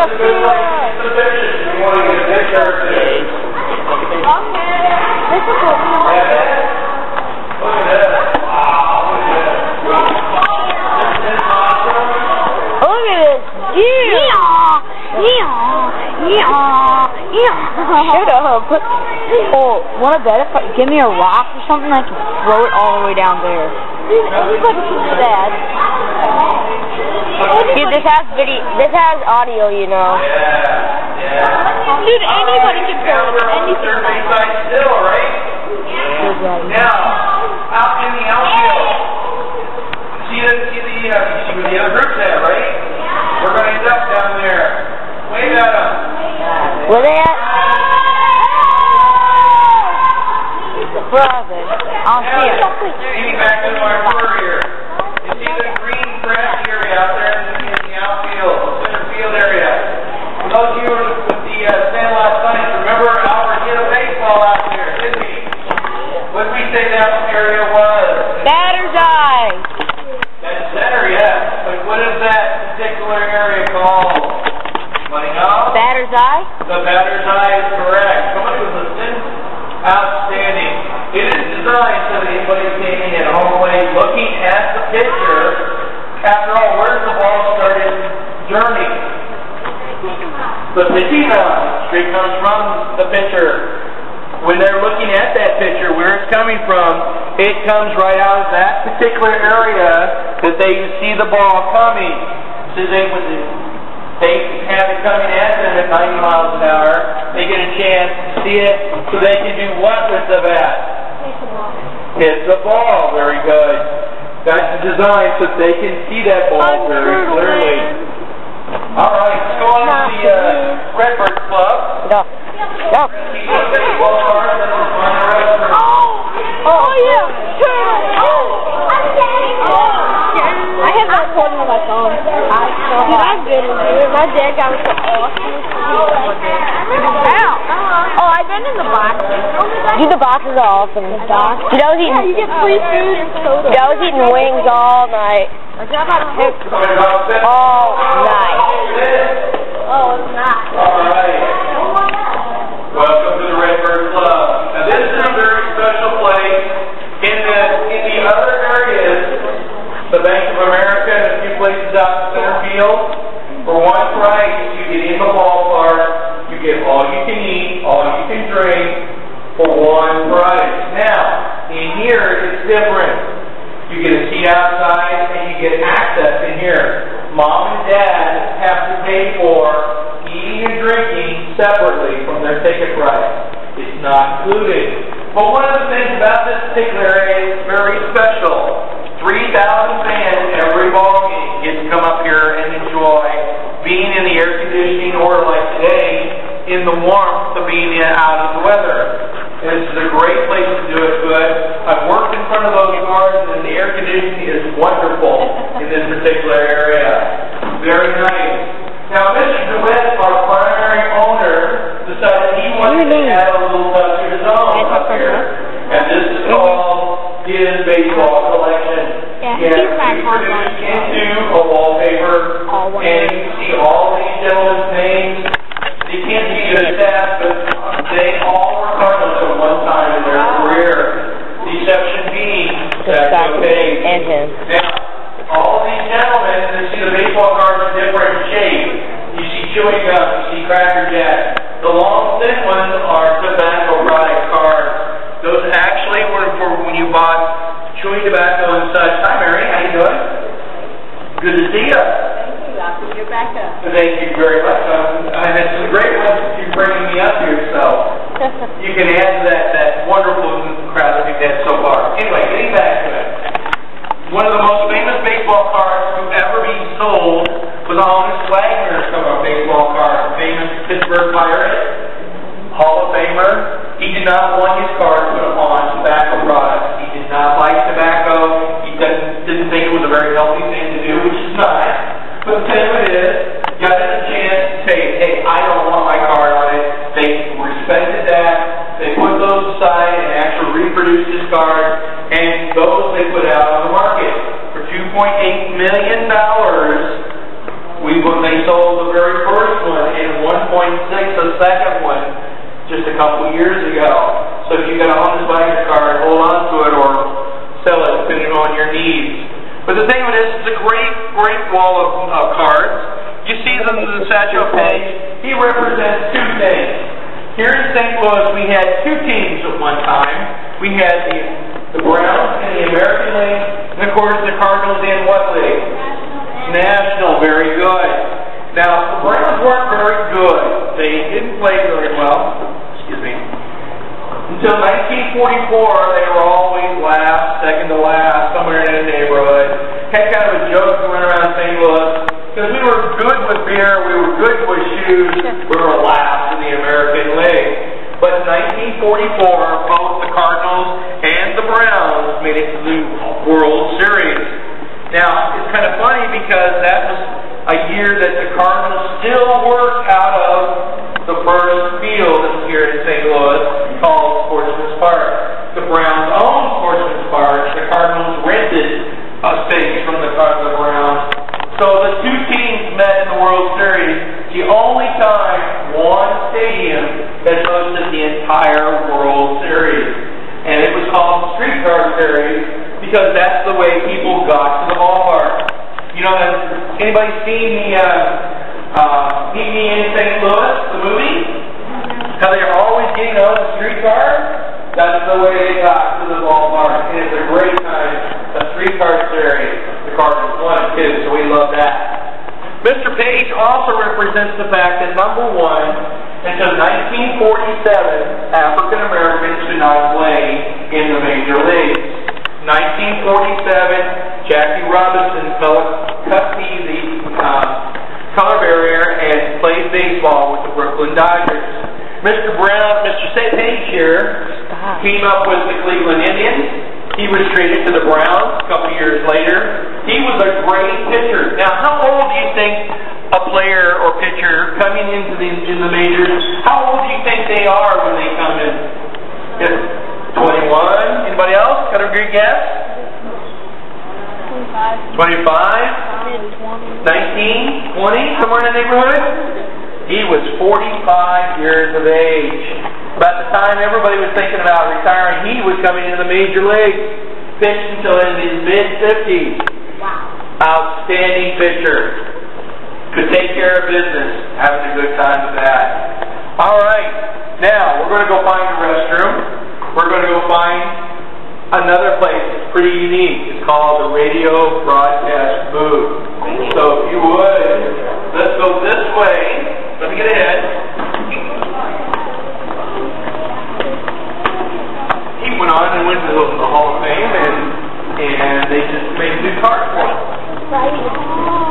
want to see it. You want to get a picture? Okay. This is what we want. Look at that. Wow, look at that. Look at this. Shut up. Oh, want to bet if give me a rock or something, I can throw it all the way down there. Dude, anybody can do that. Dude, this has audio, you know. Yeah. Dude, anybody can do anything. Still, right? Now, out in the outfield. See where the other group's at, right? We're going to end up down there. Wave at them. Where they at? Brother, I'll see it. Getting back to our tour here. You see the green grass area out there in the outfield, center field area. For those of you with the Sandlot Science, remember Albert hit a baseball out there, didn't he? What did we say that area was? Batter's eye. That's center, yes. But what is that particular area called? Anybody know? Batter's eye? The batter's eye is correct. Somebody was listening? Outstanding. It is designed so that anybody standing at home plate looking at the pitcher, after all, where's the ball started journey? The pitching mound. Straight comes from the pitcher. When they're looking at that pitcher, where it's coming from, it comes right out of that particular area that they see the ball coming. So they have it coming at them at 90 miles an hour. They get a chance to see it, so they can do what with the bat? Hit the ball. Very good. That's designed so they can see that ball very clearly. All right, let's go on to the Redbird Club. No. No. Oh, yeah. I have that recording on my phone. Dude, I've been in here. My dad got me so awesome. Oh, I've been in the boxes. Dude, the boxes are awesome. Dude, I was eating. Yeah, you get free food and soda. Dude, I was eating wings all night. I got about a hook. All night. Oh, it's not. All right. Welcome to the Redbird Club. Now, this is a very special place. In the other areas, the Bank of America and a few places out in center field, for one price, you get in the ballpark, you get all you can eat, all you can drink, for one price. Now, in here, it's different. You get a seat outside, and you get access in here. Mom and Dad have to pay for eating and drinking separately from their ticket price. It's not included. But one of the things about this particular area is very special. 3,000 fans every ball game get to come up here and enjoy being in the air conditioning, or like today, in the warmth of being out of the weather. This is a great place to do it good. I've worked in front of those cars, and the air conditioning is wonderful in this particular area. Very nice. Now, Mr. DeWitt, our primary owner, decided he wanted to add a little touch of his own up here. And this is called his baseball collection. He has reproduced into a wallpaper, and you can see all these gentlemen's names. You can't see the staff, but they all were Cardinals at one time in their career. The exception being Zach Page. And him. Now, all these gentlemen, you see the baseball cards in different shape. You see chewing gum, you see Cracker Jack. The long, thin ones are tobacco product cards. Those actually were for when you bought chewing tobacco and such. Hi, Mary. How you doing? Good to see you. Thank you. You're back up. Thank you very much. And it's a great one you're bringing me up here, so you can add to that wonderful crowd that we've had so far. Anyway, getting back to it. One of the most famous baseball cards to ever be sold was Honus Wagner's baseball card. Famous Pittsburgh Pirate, Hall of Famer. He did not want his card put on tobacco products. He did not like tobacco. He didn't think it was a very healthy thing to do, which is not. But the thing of it is, got a chance to say, hey, I don't want my card on it. They respected that. They put those aside and actually reproduced his card, and those they put out on the market. For $2.8 million, when they sold the very first one, 1.6 a second one just a couple years ago. So if you got a Honda Biker card, hold on to it or sell it depending on your needs. But the thing of it is, it's a great wall of cards. You see them in the Satchel page. He represents two things. Here in St. Louis, we had two teams at one time. We had the Browns in the American League, and of course the Cardinals in what league? National. Very good. Now, the Browns weren't very good. They didn't play very well. Excuse me. Until 1944, they were always last, second to last, somewhere in the neighborhood. Had kind of a joke going around St. Louis, because we were good with beer, we were good with shoes, we were last in the American League. But in 1944, both the Cardinals and the Browns made it to the World Series. Now, it's kind of funny because that was a year that the Cardinals still worked out of the first field here in St. Louis called Sportsman's Park. The Browns owned Sportsman's Park. The Cardinals rented a space from the Browns. So the two teams met in the World Series. The only time one stadium has hosted the entire World Series. And it was called the Streetcar Series because that's the way people got to the ballpark. You know, has anybody seen the Meet Me in St. Louis, the movie? How they're always getting on the streetcar? That's the way they got to the ballpark. And it's a great time, a Streetcar Series. The Cardinals won it too, so we love that. Mr. Page also represents the fact that, number one, until 1947, African Americans should not play in the major leagues. 1947, Jackie Robinson cut the color barrier and played baseball with the Brooklyn Dodgers. Mr. Page here came up with the Cleveland Indians. He was traded to the Browns a couple years later. He was a great pitcher. Now, how old do you think a player or pitcher coming into in the majors, how old do you think they are when they come in? 21? Anybody else? Got a good guess? 25? 19? 20? Somewhere in the neighborhood? He was 45 years of age. About the time everybody was thinking about retiring, he was coming into the major league. Pitched until in his mid-50s. Wow. Outstanding pitcher. Could take care of business. Having a good time with that. All right. Now, we're going to go find a restroom. We're going to go find another place that's pretty unique. It's called the Radio Broadcast Booth. So if you would, let's go this way. Let me get ahead. He went on and went to the Hall of Fame, and they just made a new card for him.